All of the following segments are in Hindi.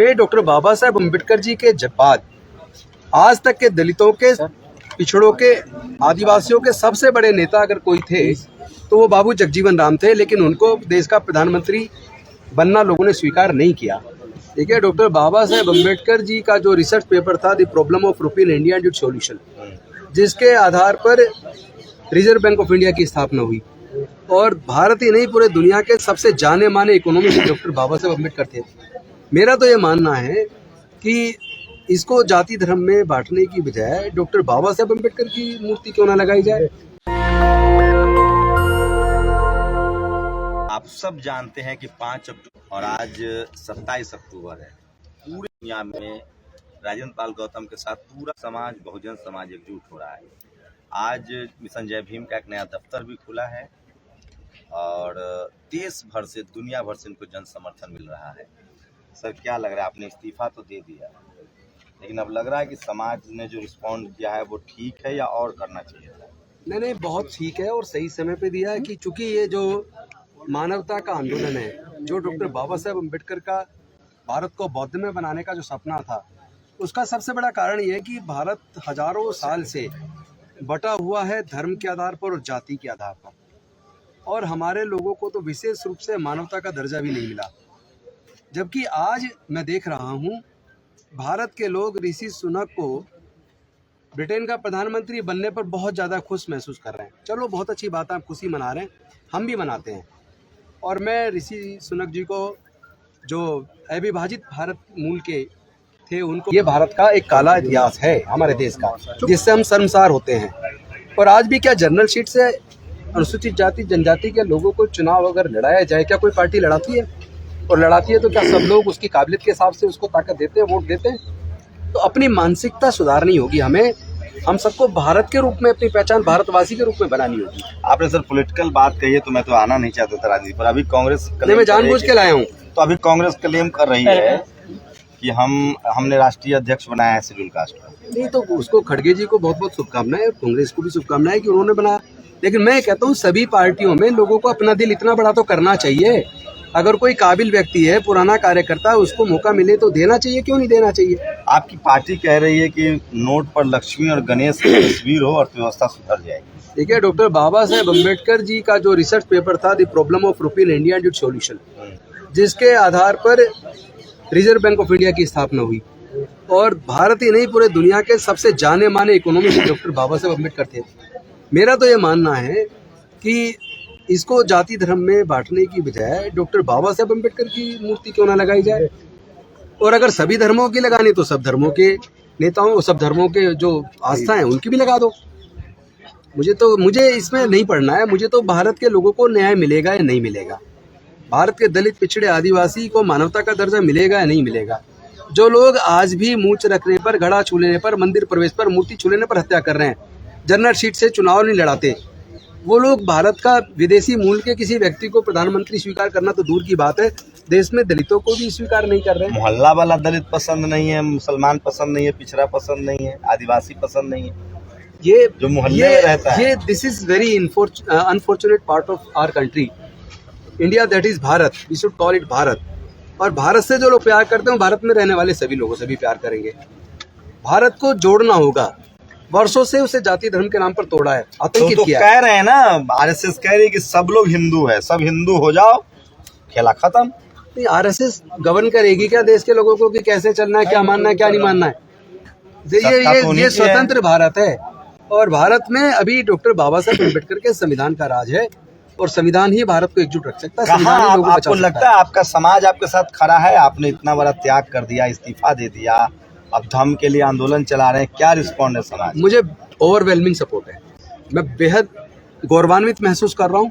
डॉक्टर बाबा साहेब अम्बेडकर जी के बाद आज तक के दलितों के, पिछड़ों के, आदिवासियों के सबसे बड़े नेता अगर कोई थे तो वो बाबू जगजीवन राम थे, लेकिन उनको देश का प्रधानमंत्री बनना लोगों ने स्वीकार नहीं किया। देखिए, डॉक्टर बाबा साहेब अम्बेडकर जी का जो रिसर्च पेपर था, द प्रॉब्लम ऑफ रूपी in India and it's solution, जिसके आधार पर रिजर्व बैंक ऑफ इंडिया की स्थापना हुई और भारत ही नहीं पूरे दुनिया के सबसे जाने माने इकोनॉमिस्ट डॉक्टर बाबा साहेब अम्बेडकर थे। मेरा तो ये मानना है कि इसको जाति धर्म में बांटने की बजाय डॉक्टर बाबा साहेब अम्बेडकर की मूर्ति क्यों ना लगाई जाए। आप सब जानते हैं कि 5 अक्टूबर और आज 27 अक्टूबर है। पूरी दुनिया में राजेंद्र पाल गौतम के साथ पूरा समाज, बहुजन समाज एकजुट हो रहा है। आज मिशन जय भीम का एक नया दफ्तर भी खुला है और देश भर से, दुनिया भर से इनको जन समर्थन मिल रहा है। सर, क्या लग रहा है? आपने इस्तीफा तो दे दिया, लेकिन अब लग रहा है कि समाज ने जो रिस्पॉन्ड किया है वो ठीक है या और करना चाहिए था? नहीं, बहुत ठीक है और सही समय पे दिया है कि चूंकि ये जो मानवता का आंदोलन है, जो डॉक्टर बाबा साहेब अम्बेडकर का भारत को बौद्ध में बनाने का जो सपना था, उसका सबसे बड़ा कारण ये है कि भारत हजारों साल से बटा हुआ है धर्म के आधार पर और जाति के आधार पर, और हमारे लोगों को तो विशेष रूप से मानवता का दर्जा भी नहीं मिला। जबकि आज मैं देख रहा हूँ भारत के लोग ऋषि सुनक को ब्रिटेन का प्रधानमंत्री बनने पर बहुत ज़्यादा खुश महसूस कर रहे हैं। चलो, बहुत अच्छी बात है, आप खुशी मना रहे हैं, हम भी मनाते हैं। और मैं ऋषि सुनक जी को, जो अविभाजित भारत मूल के थे, उनको, ये भारत का एक काला इतिहास है हमारे देश का, जिससे हम शर्मसार होते हैं। और आज भी क्या जनरल सीट से अनुसूचित जाति जनजाति के लोगों को चुनाव अगर लड़ाया जाए, क्या कोई पार्टी लड़ाती है? और लड़ाती है तो क्या सब लोग उसकी काबिलियत के हिसाब से उसको ताकत देते हैं, वोट देते हैं? तो अपनी मानसिकता सुधारनी होगी हमें। हम सबको भारत के रूप में अपनी पहचान भारतवासी के रूप में बनानी होगी। आपने सर पॉलिटिकल बात कही है तो मैं तो आना नहीं चाहता था राजनीति पर। अभी कांग्रेस मैं जानबूझ के लाया हूँ। तो अभी कांग्रेस क्लेम कर रही है कि हमने राष्ट्रीय अध्यक्ष बनाया है शेड्यूल कास्ट का। नहीं, तो उसको खड़गे जी को बहुत बहुत शुभकामनाएं, कांग्रेस को भी शुभकामनाएं कि उन्होंने बनाया। लेकिन मैं कहता हूँ सभी पार्टियों में लोगों को अपना दिल इतना बड़ा तो करना चाहिए। अगर कोई काबिल व्यक्ति है, पुराना कार्यकर्ता है, उसको मौका मिले तो देना चाहिए, क्यों नहीं देना चाहिए? आपकी पार्टी कह रही है कि नोट पर लक्ष्मी और गणेश की तस्वीर हो, अर्थव्यवस्था सुधर जाएगी। देखिए, डॉक्टर बाबा साहेब अम्बेडकर जी का जो रिसर्च पेपर था, द प्रॉब्लम ऑफ रूपी in India and it's solution, जिसके आधार पर रिजर्व बैंक ऑफ इंडिया की स्थापना हुई और भारत ही नहीं पूरे दुनिया के सबसे जाने माने इकोनॉमिस्ट डॉक्टर बाबा साहेब अम्बेडकर थे। मेरा तो ये मानना है कि इसको जाति धर्म में बांटने की बजाय डॉक्टर बाबा साहेब अम्बेडकर की मूर्ति क्यों ना लगाई जाए। और अगर सभी धर्मों की लगानी तो सब धर्मों के नेताओं, सब धर्मों के जो आस्था है उनकी भी लगा दो। मुझे इसमें नहीं पढ़ना है। मुझे तो भारत के लोगों को न्याय मिलेगा या नहीं मिलेगा, भारत के दलित, पिछड़े, आदिवासी को मानवता का दर्जा मिलेगा या नहीं मिलेगा। जो लोग आज भी मूंछ रखने पर, घड़ा छू लेने पर, मंदिर प्रवेश पर, मूर्ति छू लेने पर हत्या कर रहे हैं, जनरल सीट से चुनाव नहीं लड़ाते, वो लोग भारत का विदेशी मूल के किसी व्यक्ति को प्रधानमंत्री स्वीकार करना तो दूर की बात है, देश में दलितों को भी स्वीकार नहीं कर रहे हैं। मोहल्ला वाला दलित पसंद नहीं है, मुसलमान पसंद नहीं है, पिछड़ा पसंद नहीं है, आदिवासी पसंद नहीं है। ये जो मोहल्ले में रहता है, this is very unfortunate part of our country India, that is Bharat. We should call it Bharat. और भारत से जो लोग प्यार करते हैं, भारत में रहने वाले सभी लोगों से भी प्यार करेंगे। भारत को जोड़ना होगा। वर्षों से उसे जाति धर्म के नाम पर तोड़ा है, आतंकित किया है। कह रहे हैं ना, आरएसएस कह रही है कि सब लोग हिंदू है, सब हिंदू हो जाओ, खेला खत्म। नहीं, आरएसएस गवर्न करेगी क्या देश के लोगों को कि कैसे चलना है, क्या मानना है, क्या नहीं मानना है? ये स्वतंत्र भारत है और भारत में अभी डॉक्टर बाबा साहेब अम्बेडकर के संविधान का राज है और संविधान ही भारत को एकजुट रख सकता है। आपको लगता है आपका समाज आपके साथ खड़ा है? आपने इतना बड़ा त्याग कर दिया, इस्तीफा दे दिया, अब धर्म के लिए आंदोलन चला रहे हैं, क्या रिस्पॉन्ड है समाज? मुझे ओवरवेलमिंग सपोर्ट है। मैं बेहद गौरवान्वित महसूस कर रहा हूँ।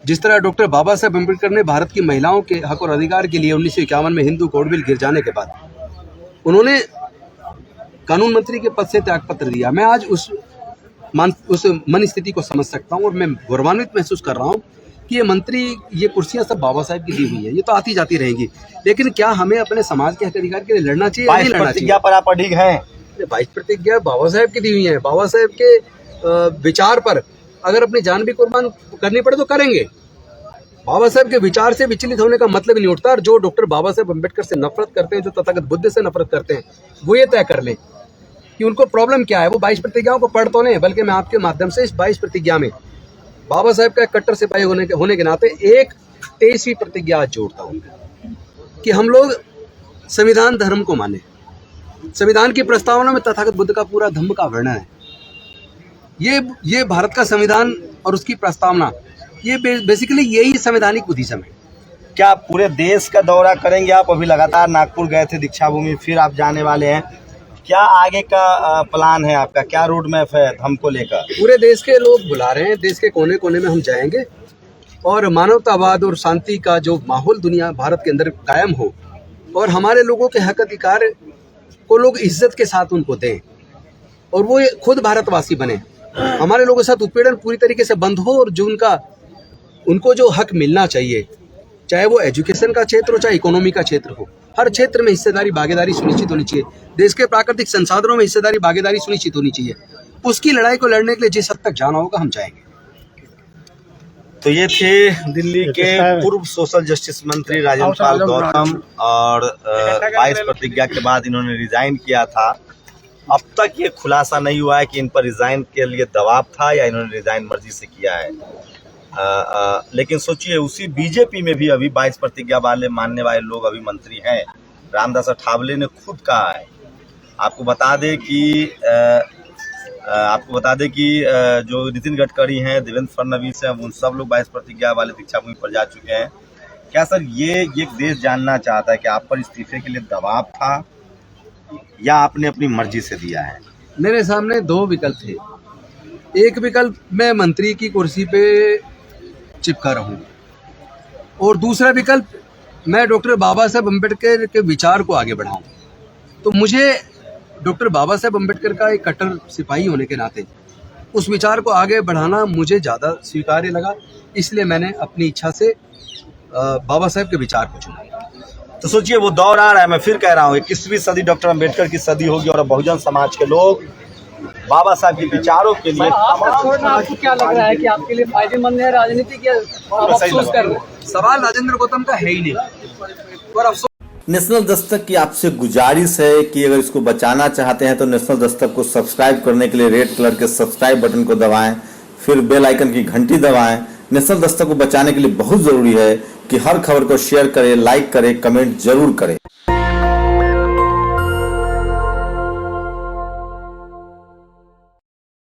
जिस तरह डॉक्टर बाबा साहेब अम्बेडकर ने भारत की महिलाओं के हक और अधिकार के लिए 1951 में हिंदू कोड बिल गिर जाने के बाद उन्होंने कानून मंत्री के पद से त्यागपत्र दिया, मैं आज उस मन स्थिति को समझ सकता हूँ और मैं गौरवान्वित महसूस कर रहा हूँ कि ये मंत्री, ये कुर्सियां सब बाबा साहेब की दी हुई है। ये तो आती जाती रहेंगी, लेकिन क्या हमें अपने समाज के हक अधिकार के लिए लड़ना चाहिए या नहीं लड़ना चाहिए? पर आप अडिग हैं। 22 प्रतिज्ञा बाबा साहेब की दी हुई है। बाबा साहेब के विचार पर अगर अपनी जान भी कुर्बान करनी पड़े तो करेंगे। बाबा साहब के विचार से विचलित होने का मतलब ही नहीं उठता। और जो डॉक्टर बाबा साहब अम्बेडकर से नफरत करते हैं, जो तथागत बुद्ध से नफरत करते हैं, वो ये तय कर लें कि उनको प्रॉब्लम क्या है। वो 22 प्रतिज्ञाओं को पढ़ तो नहीं, बल्कि मैं आपके माध्यम से इस 22 प्रतिज्ञा में बाबा साहब का कट्टर सिपाही होने के नाते एक 23वीं प्रतिज्ञा आज जोड़ता हूँ कि हम लोग संविधान धर्म को माने। संविधान की प्रस्तावना में तथागत बुद्ध का पूरा धम्म का वर्णन है। ये भारत का संविधान और उसकी प्रस्तावना, ये बेसिकली यही संवैधानिक बुद्धिज्म है। क्या आप पूरे देश का दौरा करेंगे? आप अभी लगातार नागपुर गए थे दीक्षा भूमि, फिर आप जाने वाले हैं। क्या आगे का प्लान है आपका? क्या रोड मैप है धम्म को लेकर? पूरे देश के लोग बुला रहे हैं, देश के कोने कोने में हम जाएंगे और मानवतावाद और शांति का जो माहौल दुनिया भारत के अंदर कायम हो और हमारे लोगों के हक अधिकार को लोग इज्जत के साथ उनको दें और वो खुद भारतवासी बने। हमारे लोगों के साथ उत्पीड़न पूरी तरीके से बंद हो और जो उनको जो हक मिलना चाहिए, चाहे वो एजुकेशन का क्षेत्र हो, चाहे इकोनॉमी का क्षेत्र हो, हर क्षेत्र में हिस्सेदारी भागीदारी सुनिश्चित होनी चाहिए। देश के प्राकृतिक संसाधनों में हिस्सेदारी भागीदारी सुनिश्चित होनी चाहिए। उसकी लड़ाई को लड़ने के लिए जिस हद तक जाना होगा हम जाएंगे। तो ये थे दिल्ली के पूर्व सोशल जस्टिस मंत्री राजेंद्र पाल गौतम, और 22 प्रतिज्ञा के बाद इन्होंने रिजाइन किया था। अब तक ये खुलासा नहीं हुआ है कि इन पर रिजाइन के लिए दबाव था या इन्होंने रिजाइन मर्जी से किया है। लेकिन सोचिए, उसी बीजेपी में भी अभी 22 प्रतिज्ञा वाले मानने वाले लोग अभी मंत्री हैं। रामदास अठावले ने खुद कहा है। आपको बता दें कि जो नितिन गडकरी हैं, देवेंद्र फडणवीस हैं, उन सब लोग 22 प्रतिज्ञा वाले दीक्षा भूमि पर जा चुके हैं। क्या सर ये देश जानना चाहता है कि आप पर इस्तीफे के लिए दबाव था या आपने अपनी मर्जी से दिया है? मेरे सामने दो विकल्प थे। एक विकल्प मैं मंत्री की कुर्सी पे चिपका रहूं और दूसरा विकल्प मैं डॉक्टर बाबा साहब अम्बेडकर के विचार को आगे बढ़ाऊं। तो मुझे डॉक्टर बाबा साहब अम्बेडकर का एक कट्टर सिपाही होने के नाते उस विचार को आगे बढ़ाना मुझे ज़्यादा स्वीकार्य लगा, इसलिए मैंने अपनी इच्छा से बाबा साहब के विचार को चुना। तो सोचिए, वो दौर आ रहा है, मैं फिर कह रहा हूँ, 21वीं सदी डॉक्टर अम्बेडकर की सदी होगी और बहुजन समाज के लोग बाबा साहब के विचारों के लिए। आपको क्या लग रहा है कि आपके लिए फायदेमंद है राजनीति के? अफसोस कर रहे हैं। सवाल राजेंद्र गौतम का है ही नहीं और अफसोस। नेशनल दस्तक की आपसे गुजारिश है कि अगर इसको बचाना चाहते हैं तो नेशनल दस्तक को सब्सक्राइब करने के लिए रेड कलर के सब्सक्राइब बटन को दबाएं, फिर बेल आइकन की घंटी दबाएं। नेशनल दस्तक को बचाने के लिए बहुत जरूरी है कि हर खबर को शेयर करें, लाइक करें, कमेंट जरूर करें।